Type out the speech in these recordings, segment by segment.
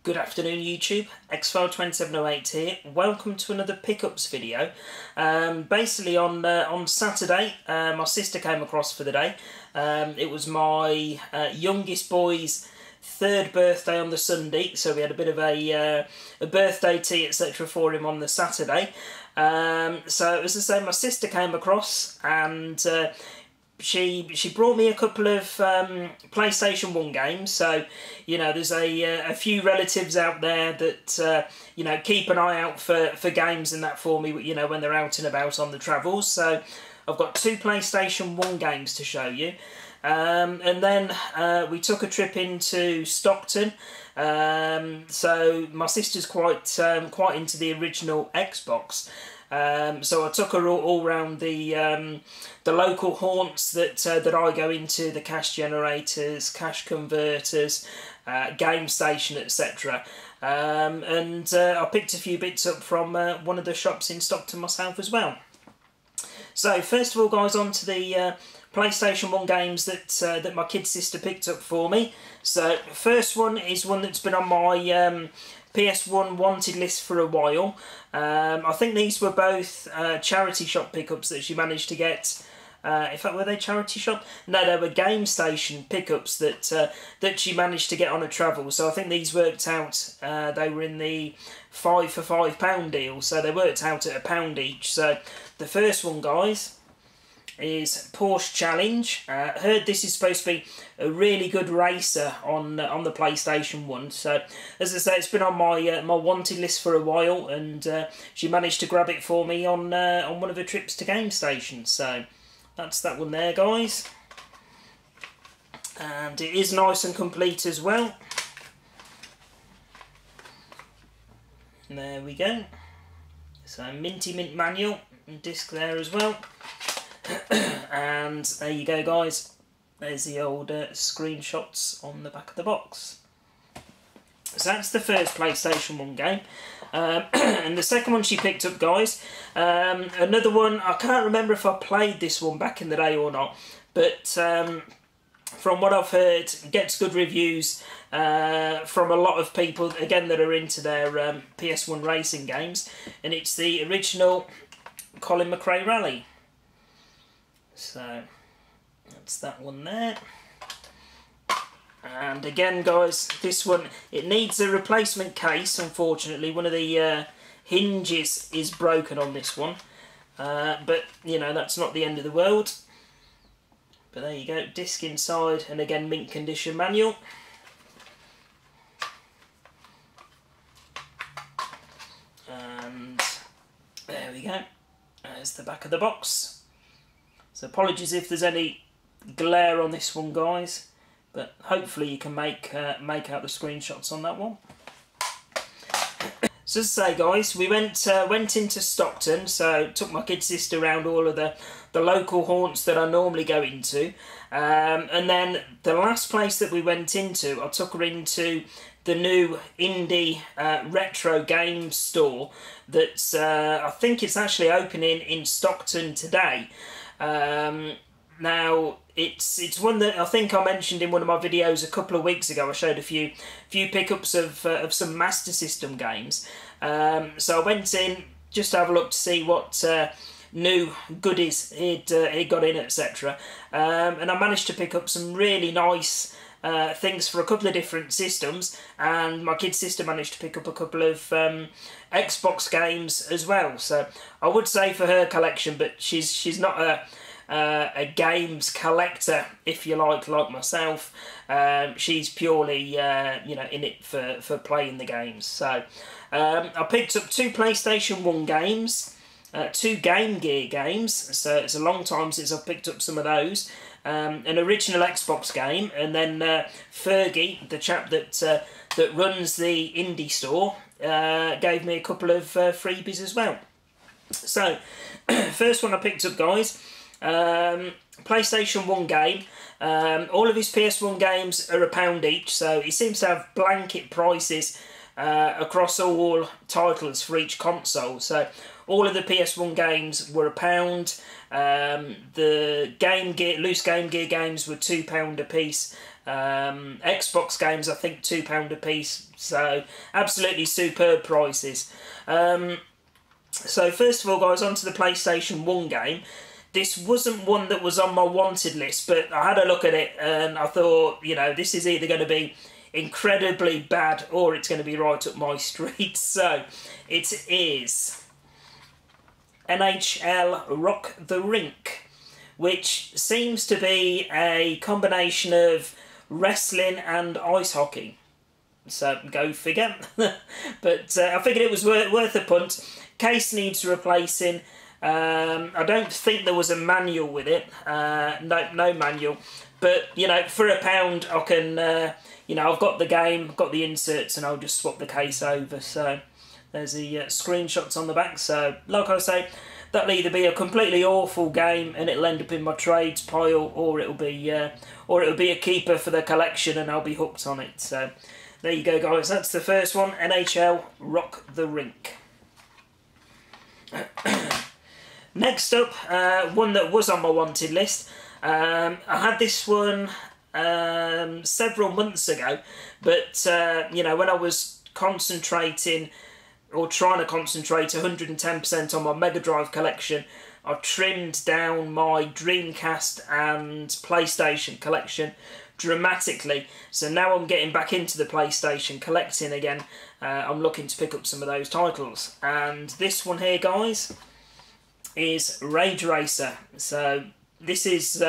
Good afternoon YouTube, Xfile2708 here. Welcome to another pickups video. Basically on Saturday, my sister came across for the day. It was my youngest boy's third birthday on the Sunday, so we had a bit of a birthday tea etc. for him on the Saturday. So as I say, my sister came across and she brought me a couple of PlayStation 1 games. So, you know, there's a few relatives out there that, you know, keep an eye out for games and that for me, you know, when they're out and about on the travels. So I've got two PlayStation 1 games to show you. And then we took a trip into Stockton. So my sister's quite into the original Xbox. So I took her all around the local haunts that I go into, the cash generators, cash converters, game station, etc. And I picked a few bits up from one of the shops in Stockton myself as well. So first of all, guys, on to the PlayStation 1 games that my kid sister picked up for me. So first one is one that's been on my PS1 wanted list for a while. I think these were both charity shop pickups that she managed to get. In fact, were they charity shop? No, they were game station pickups that she managed to get on a travel. So I think these worked out. They were in the 5 for £5 deal, so they worked out at £1 each. So the first one, guys, is Porsche Challenge. Heard this is supposed to be a really good racer on the PlayStation 1. So as I say, it's been on my my wanted list for a while, and she managed to grab it for me on one of her trips to game stations. So that's that one there, guys. And it is nice and complete as well. And there we go. So minty mint manual and disc there as well. And there you go, guys. There's the old screenshots on the back of the box. So that's the first PlayStation 1 game. And the second one she picked up, guys, another one, I can't remember if I played this one back in the day or not, but from what I've heard, gets good reviews from a lot of people, again, that are into their PS1 racing games, and it's the original Colin McRae Rally. So that's that one there. And again, guys, this one, it needs a replacement case. Unfortunately, one of the hinges is broken on this one, but you know, that's not the end of the world. But there you go, disc inside, and again, mint condition manual. And there we go, there's the back of the box. So apologies if there's any glare on this one, guys, but hopefully you can make out the screenshots on that one. So as I say, guys, we went into Stockton, so took my kid sister around all of the local haunts that I normally go into, and then the last place that we went into, I took her into the new indie retro game store that's I think it's actually opening in Stockton today. Now it's one that I think I mentioned in one of my videos a couple of weeks ago. I showed a few pickups of some Master System games. So I went in just to have a look to see what new goodies he'd got in, etc. And I managed to pick up some really nice things for a couple of different systems, and my kid sister managed to pick up a couple of Xbox games as well. So I would say for her collection, but she's not a games collector, if you like myself. She's purely you know, in it for playing the games. So I picked up two PlayStation 1 games, two Game Gear games, so it's a long time since I've picked up some of those. An original Xbox game, and then Fergie, the chap that runs the indie store, gave me a couple of freebies as well. So first one I picked up, guys, PlayStation 1 game. All of his PS1 games are £1 each, so he seems to have blanket prices across all titles for each console. So All of the PS1 games were £1. The Game Gear, loose Game Gear games were £2 a piece. Xbox games, I think, £2 a piece. So absolutely superb prices. So first of all, guys, onto the PlayStation 1 game. This wasn't one that was on my wanted list, but I had a look at it and I thought, you know, this is either going to be incredibly bad or it's going to be right up my street. So it is NHL Rock the Rink, which seems to be a combination of wrestling and ice hockey. So go figure. But I figured it was worth a punt. Case needs replacing. I don't think there was a manual with it. No manual. But, you know, for £1 I can, you know, I've got the game, I've got the inserts, and I'll just swap the case over. So there's the screenshots on the back. So, like I say, that'll either be a completely awful game and it'll end up in my trades pile, or it'll be a keeper for the collection and I'll be hooked on it. So there you go, guys. That's the first one, NHL Rock the Rink. Next up, one that was on my wanted list. I had this one several months ago, but you know, when I was concentrating or trying to concentrate 110% on my Mega Drive collection, I trimmed down my Dreamcast and PlayStation collection dramatically. So now I'm getting back into the PlayStation collecting again. I'm looking to pick up some of those titles, and this one here, guys, is Rage Racer. So this is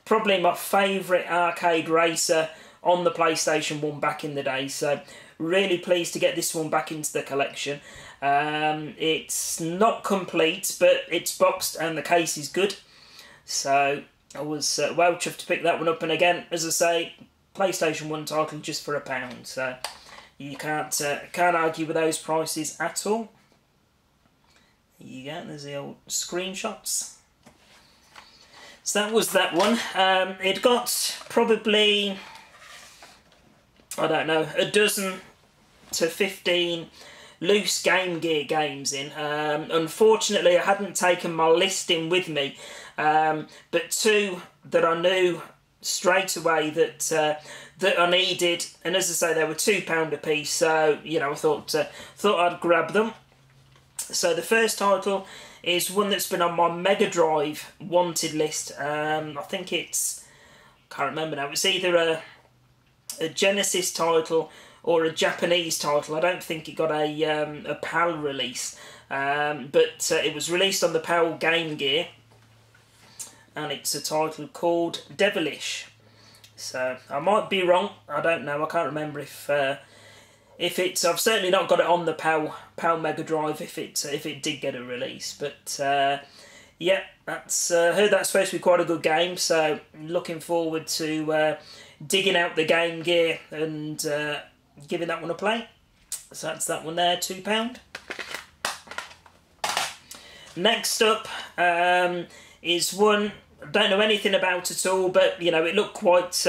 probably my favourite arcade racer on the PlayStation 1 back in the day. So really pleased to get this one back into the collection. It's not complete, but it's boxed and the case is good. So I was well chuffed to pick that one up. And again, as I say, PlayStation 1 title just for £1. So you can't argue with those prices at all. There you go, there's the old screenshots. So that was that one. It got probably, I don't know, a dozen to 15 loose Game Gear games in. Unfortunately, I hadn't taken my listing with me, but two that I knew straight away that I needed, and as I say, they were £2 a piece. So you know, I thought I'd grab them. So the first title is one that's been on my Mega Drive wanted list. I think it's, I can't remember now, it's either a Genesis title or a Japanese title. I don't think it got a PAL release, but it was released on the PAL Game Gear, and it's a title called Devilish. So I might be wrong, I don't know, I can't remember if it's, I've certainly not got it on the PAL Mega Drive if it did get a release, but yeah, that's heard that's supposed to be quite a good game. So looking forward to digging out the Game Gear and giving that one a play. So that's that one there, £2. Next up is one I don't know anything about at all, but you know, it looked quite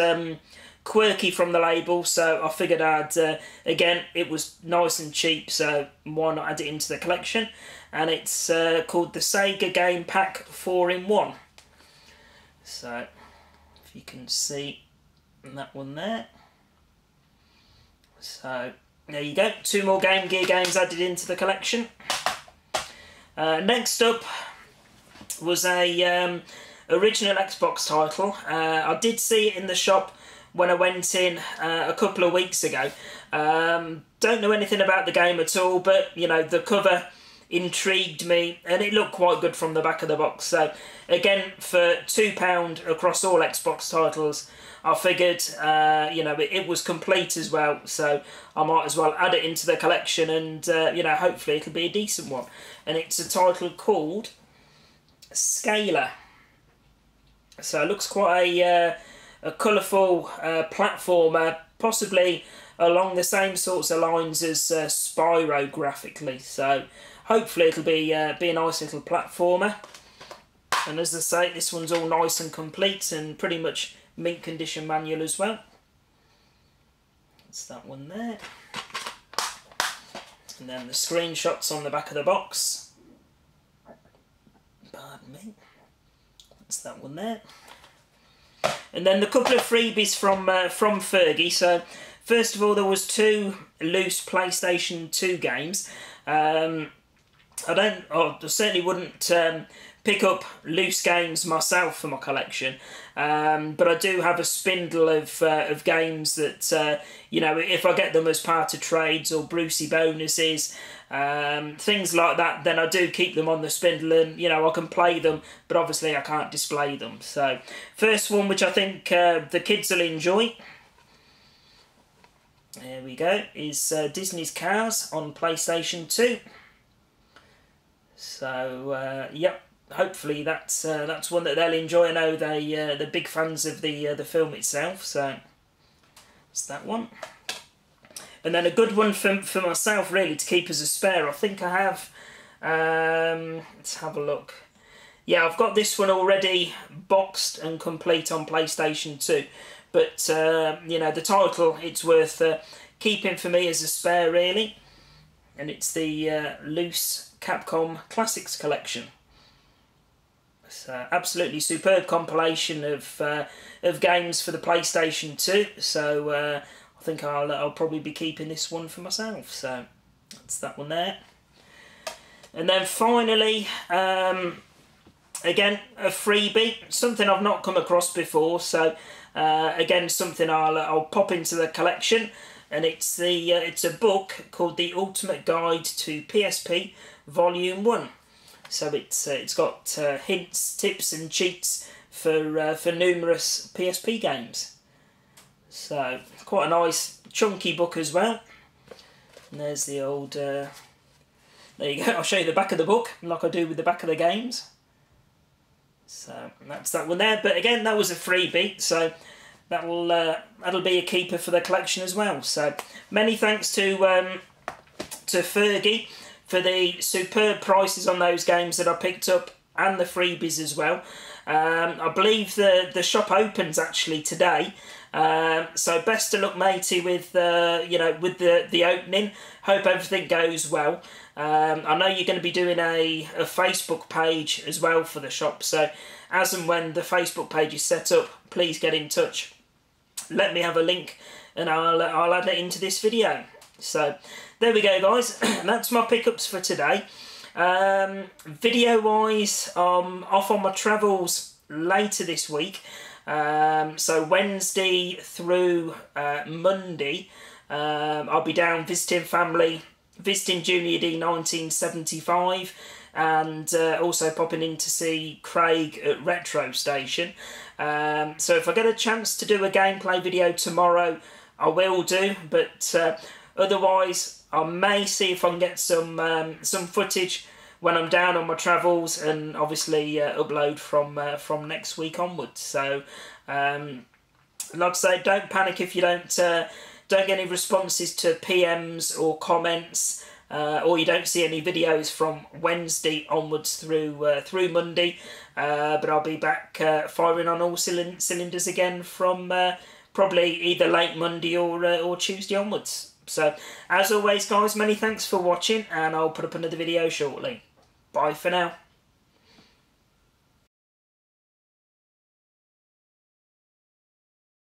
quirky from the label, so I figured again, it was nice and cheap, so why not add it into the collection. And it's called the Sega Game Pack 4-in-1. So if you can see that one there. So there you go, 2 more Game Gear games added into the collection. Next up was a original Xbox title. I did see it in the shop when I went in a couple of weeks ago. Don't know anything about the game at all, but you know, the cover intrigued me and it looked quite good from the back of the box. So again, for £2 across all Xbox titles, I figured you know, it was complete as well, so I might as well add it into the collection, and you know, hopefully it'll be a decent one. And it's a title called Scalar. So it looks quite a colourful platformer, possibly along the same sorts of lines as Spyro graphically. So hopefully it'll be a nice little platformer. And as I say, this one's all nice and complete and pretty much mint condition manual as well. That's that one there. And then the screenshots on the back of the box. Pardon me. That's that one there. And then the couple of freebies from Fergie. So first of all, there was 2 loose PlayStation 2 games. I certainly wouldn't pick up loose games myself for my collection, but I do have a spindle of games that you know, if I get them as part of trades or Brucey bonuses, things like that, then I do keep them on the spindle, and you know, I can play them, but obviously I can't display them. So first one, which I think the kids will enjoy, there we go, is Disney's Cars on PlayStation 2. So yep, hopefully that's one that they'll enjoy. I know they're big fans of the film itself, so it's that one. And then a good one for myself, really, to keep as a spare. I think I have. Let's have a look. Yeah, I've got this one already boxed and complete on PlayStation 2. But you know, the title, it's worth keeping for me as a spare, really. And it's the loose Capcom Classics collection. It's absolutely superb compilation of games for the PlayStation 2. So I think I'll probably be keeping this one for myself. So that's that one there. And then finally, again, a freebie, something I've not come across before. So again, something I'll pop into the collection. And it's a book called The Ultimate Guide to PSP Volume 1. So it's got hints, tips and cheats for numerous PSP games. So quite a nice chunky book as well. And there's the old, there you go, I'll show you the back of the book like I do with the back of the games. So that's that one there. But again, that was a freebie, so that'll be a keeper for the collection as well. So many thanks to Fergie for the superb prices on those games that I picked up, and the freebies as well. I believe the shop opens actually today, so best of luck, matey, with you know, with the opening. Hope everything goes well. I know you're going to be doing a Facebook page as well for the shop, so as and when the Facebook page is set up, please get in touch. Let me have a link and I'll add it into this video. So there we go, guys. That's my pickups for today. Video wise, off on my travels later this week. So Wednesday through Monday, I'll be down visiting family, visiting Junior D 1975, and also popping in to see Craig at Retro Station. So if I get a chance to do a gameplay video tomorrow, I will do, but otherwise I may see if I can get some footage when I'm down on my travels, and obviously upload from next week onwards. So like I say, don't panic if you don't get any responses to PMs or comments, or you don't see any videos from Wednesday onwards through Monday. But I'll be back firing on all cylinders again from probably either late Monday or Tuesday onwards. So, as always, guys, many thanks for watching, and I'll put up another video shortly. Bye for now.